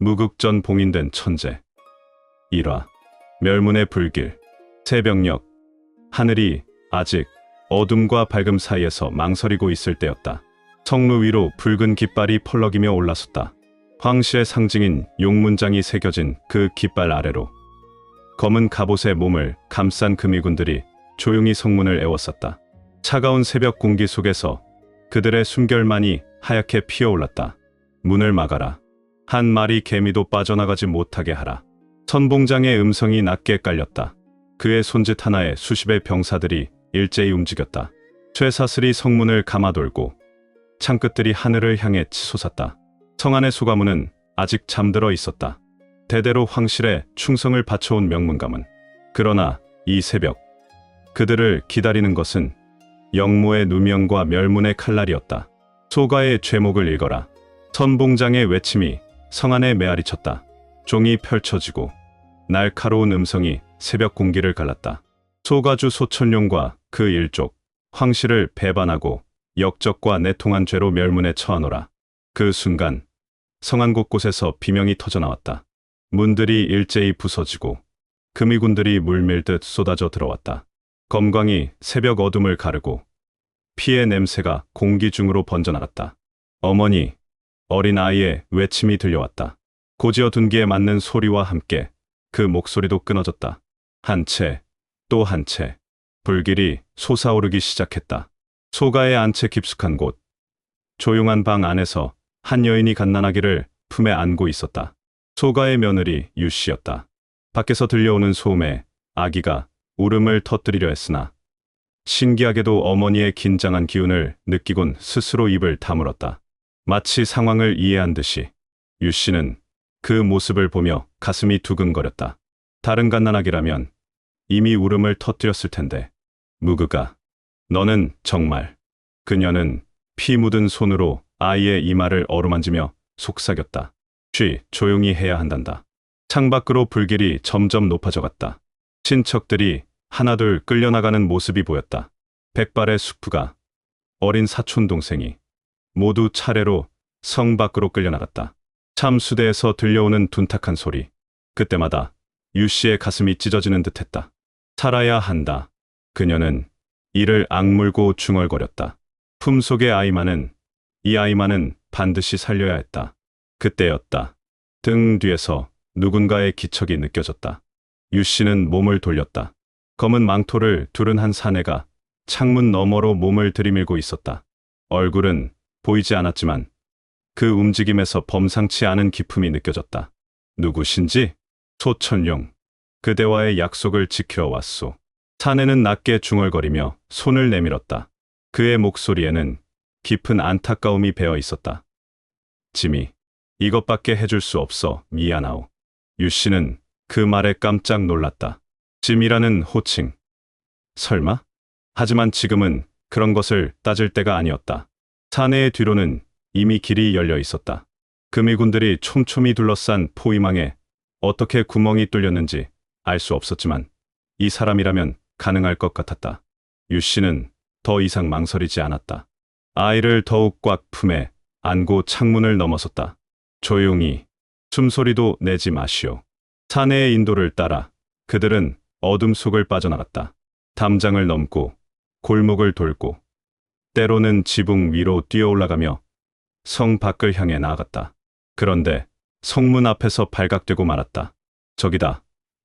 무극전 봉인된 천재. 1화. 멸문의 불길. 새벽녘. 하늘이 아직 어둠과 밝음 사이에서 망설이고 있을 때였다. 성루 위로 붉은 깃발이 펄럭이며 올라섰다. 황실의 상징인 용문장이 새겨진 그 깃발 아래로 검은 갑옷에 몸을 감싼 금이군들이 조용히 성문을 에워쌌다. 차가운 새벽 공기 속에서 그들의 숨결만이 하얗게 피어올랐다. 문을 막아라. 한 마리 개미도 빠져나가지 못하게 하라. 선봉장의 음성이 낮게 깔렸다. 그의 손짓 하나에 수십의 병사들이 일제히 움직였다. 쇠사슬이 성문을 감아돌고 창끝들이 하늘을 향해 치솟았다. 성 안의 소가문은 아직 잠들어 있었다. 대대로 황실에 충성을 바쳐온 명문가문. 그러나 이 새벽 그들을 기다리는 것은 영모의 누명과 멸문의 칼날이었다. 소가의 죄목을 읽어라. 선봉장의 외침이 성 안에 메아리쳤다. 종이 펼쳐지고 날카로운 음성이 새벽 공기를 갈랐다. 소가주 소천룡과 그 일족 황실을 배반하고 역적과 내통한 죄로 멸문에 처하노라. 그 순간 성안 곳곳에서 비명이 터져나왔다. 문들이 일제히 부서지고 금이군들이 물밀듯 쏟아져 들어왔다. 검광이 새벽 어둠을 가르고 피의 냄새가 공기 중으로 번져나갔다. 어머니, 어린 아이의 외침이 들려왔다. 고지어 둔기에 맞는 소리와 함께 그 목소리도 끊어졌다. 한 채, 또 한 채, 불길이 솟아오르기 시작했다. 소가의 안채 깊숙한 곳, 조용한 방 안에서 한 여인이 갓난아기를 품에 안고 있었다. 소가의 며느리 유씨였다. 밖에서 들려오는 소음에 아기가 울음을 터뜨리려 했으나 신기하게도 어머니의 긴장한 기운을 느끼곤 스스로 입을 다물었다. 마치 상황을 이해한 듯이 유씨는 그 모습을 보며 가슴이 두근거렸다. 다른 갓난아기라면 이미 울음을 터뜨렸을 텐데. 무그가, 너는 정말. 그녀는 피 묻은 손으로 아이의 이마를 어루만지며 속삭였다. 조용히 해야 한단다. 창밖으로 불길이 점점 높아져갔다. 친척들이 하나둘 끌려나가는 모습이 보였다. 백발의 숙부가, 어린 사촌동생이 모두 차례로 성 밖으로 끌려나갔다. 참수대에서 들려오는 둔탁한 소리. 그때마다 유씨의 가슴이 찢어지는 듯했다. 살아야 한다. 그녀는 이를 악물고 중얼거렸다. 품속의 아이만은, 이 아이만은 반드시 살려야 했다. 그때였다. 등 뒤에서 누군가의 기척이 느껴졌다. 유씨는 몸을 돌렸다. 검은 망토를 두른 한 사내가 창문 너머로 몸을 들이밀고 있었다. 얼굴은 보이지 않았지만 그 움직임에서 범상치 않은 기품이 느껴졌다. 누구신지? 소천룡. 그대와의 약속을 지키러 왔소. 사내는 낮게 중얼거리며 손을 내밀었다. 그의 목소리에는 깊은 안타까움이 배어 있었다. 지미, 이것밖에 해줄 수 없어. 미안하오. 유씨는 그 말에 깜짝 놀랐다. 짐이라는 호칭. 설마? 하지만 지금은 그런 것을 따질 때가 아니었다. 사내의 뒤로는 이미 길이 열려 있었다. 금이군들이 촘촘히 둘러싼 포위망에 어떻게 구멍이 뚫렸는지 알 수 없었지만 이 사람이라면 가능할 것 같았다. 유씨는 더 이상 망설이지 않았다. 아이를 더욱 꽉 품에 안고 창문을 넘어섰다. 조용히, 숨소리도 내지 마시오. 사내의 인도를 따라 그들은 어둠 속을 빠져나갔다. 담장을 넘고 골목을 돌고 때로는 지붕 위로 뛰어올라가며 성 밖을 향해 나아갔다. 그런데 성문 앞에서 발각되고 말았다. 저기다.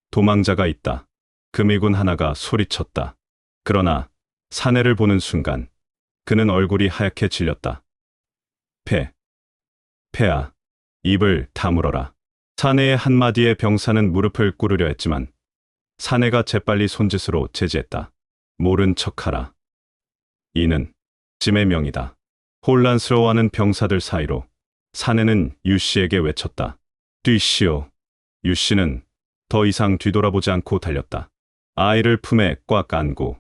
도망자가 있다. 금이군 하나가 소리쳤다. 그러나 사내를 보는 순간 그는 얼굴이 하얗게 질렸다. 폐하, 입을 다물어라. 사내의 한마디에 병사는 무릎을 꿇으려 했지만 사내가 재빨리 손짓으로 제지했다. 모른 척하라. 이는 짐의 명이다. 혼란스러워하는 병사들 사이로 사내는 유씨에게 외쳤다. 뛰시오. 유씨는 더 이상 뒤돌아보지 않고 달렸다. 아이를 품에 꽉 안고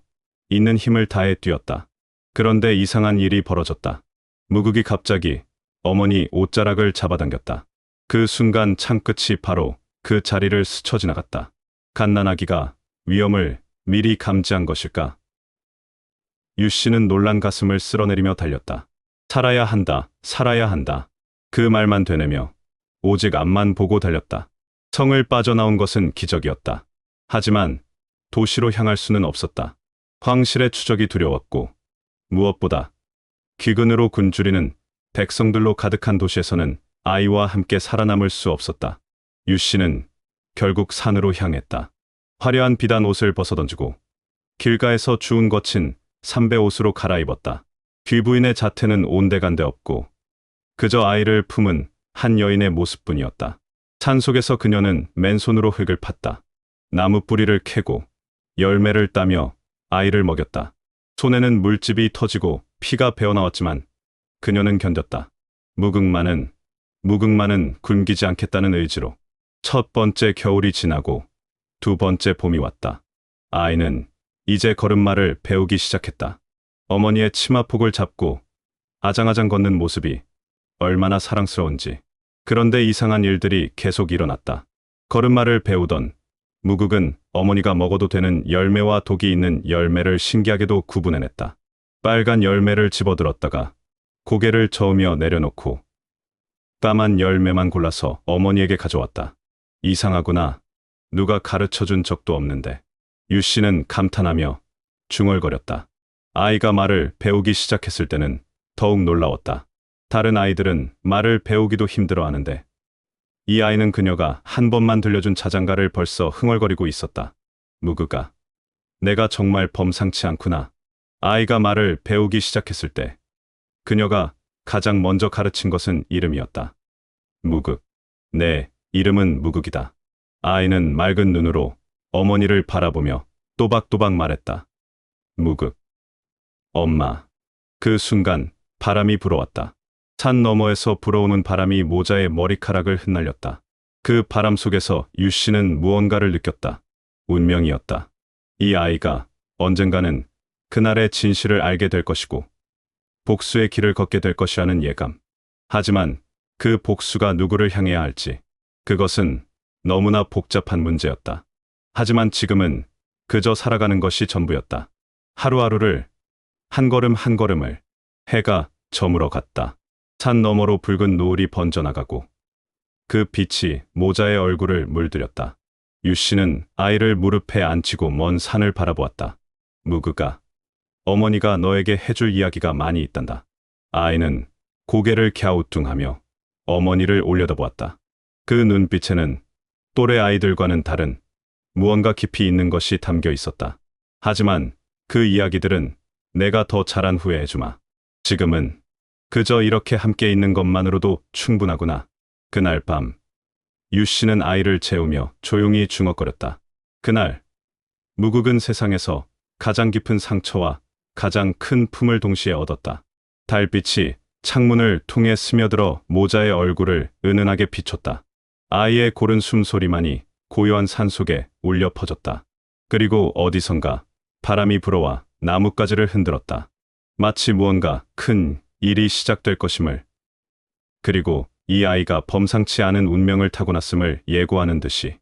있는 힘을 다해 뛰었다. 그런데 이상한 일이 벌어졌다. 무극이 갑자기 어머니 옷자락을 잡아당겼다. 그 순간 창끝이 바로 그 자리를 스쳐 지나갔다. 갓난아기가 위험을 미리 감지한 것일까? 유씨는 놀란 가슴을 쓸어내리며 달렸다. 살아야 한다, 살아야 한다. 그 말만 되뇌며 오직 앞만 보고 달렸다. 성을 빠져나온 것은 기적이었다. 하지만 도시로 향할 수는 없었다. 황실의 추적이 두려웠고 무엇보다 귀근으로 굶주리는 백성들로 가득한 도시에서는 아이와 함께 살아남을 수 없었다. 유 씨는 결국 산으로 향했다. 화려한 비단 옷을 벗어던지고 길가에서 주운 거친 삼배 옷으로 갈아입었다. 귀부인의 자태는 온데간데 없고 그저 아이를 품은 한 여인의 모습뿐이었다. 산속에서 그녀는 맨손으로 흙을 팠다. 나무 뿌리를 캐고 열매를 따며 아이를 먹였다. 손에는 물집이 터지고 피가 배어나왔지만 그녀는 견뎠다. 무궁마는 굶기지 않겠다는 의지로. 첫 번째 겨울이 지나고 두 번째 봄이 왔다. 아이는 이제 걸음마를 배우기 시작했다. 어머니의 치마폭을 잡고 아장아장 걷는 모습이 얼마나 사랑스러운지. 그런데 이상한 일들이 계속 일어났다. 걸음마를 배우던 무국은 어머니가 먹어도 되는 열매와 독이 있는 열매를 신기하게도 구분해냈다. 빨간 열매를 집어들었다가 고개를 저으며 내려놓고 까만 열매만 골라서 어머니에게 가져왔다. 이상하구나. 누가 가르쳐준 적도 없는데. 유 씨는 감탄하며 중얼거렸다. 아이가 말을 배우기 시작했을 때는 더욱 놀라웠다. 다른 아이들은 말을 배우기도 힘들어하는데 이 아이는 그녀가 한 번만 들려준 자장가를 벌써 흥얼거리고 있었다. 무그가 내가 정말 범상치 않구나. 아이가 말을 배우기 시작했을 때 그녀가 가장 먼저 가르친 것은 이름이었다. 무극. 내 이름은 무극이다. 아이는 맑은 눈으로 어머니를 바라보며 또박또박 말했다. 무극. 엄마. 그 순간 바람이 불어왔다. 산 너머에서 불어오는 바람이 모자의 머리카락을 흩날렸다. 그 바람 속에서 유 씨는 무언가를 느꼈다. 운명이었다. 이 아이가 언젠가는 그날의 진실을 알게 될 것이고 복수의 길을 걷게 될 것이라는 예감. 하지만 그 복수가 누구를 향해야 할지 그것은 너무나 복잡한 문제였다. 하지만 지금은 그저 살아가는 것이 전부였다. 하루하루를 한 걸음 한 걸음을. 해가 저물어 갔다. 산 너머로 붉은 노을이 번져나가고 그 빛이 모자의 얼굴을 물들였다. 유 씨는 아이를 무릎에 앉히고 먼 산을 바라보았다. 무그가 어머니가 너에게 해줄 이야기가 많이 있단다. 아이는 고개를 갸우뚱하며 어머니를 올려다보았다. 그 눈빛에는 또래 아이들과는 다른 무언가 깊이 있는 것이 담겨 있었다. 하지만 그 이야기들은 내가 더 자란 후에 해주마. 지금은 그저 이렇게 함께 있는 것만으로도 충분하구나. 그날 밤 유 씨는 아이를 재우며 조용히 중얼거렸다. 그날 무국은 세상에서 가장 깊은 상처와 가장 큰 품을 동시에 얻었다. 달빛이 창문을 통해 스며들어 모자의 얼굴을 은은하게 비췄다. 아이의 고른 숨소리만이 고요한 산속에 울려 퍼졌다. 그리고 어디선가 바람이 불어와 나뭇가지를 흔들었다. 마치 무언가 큰 일이 시작될 것임을, 그리고 이 아이가 범상치 않은 운명을 타고났음을 예고하는 듯이.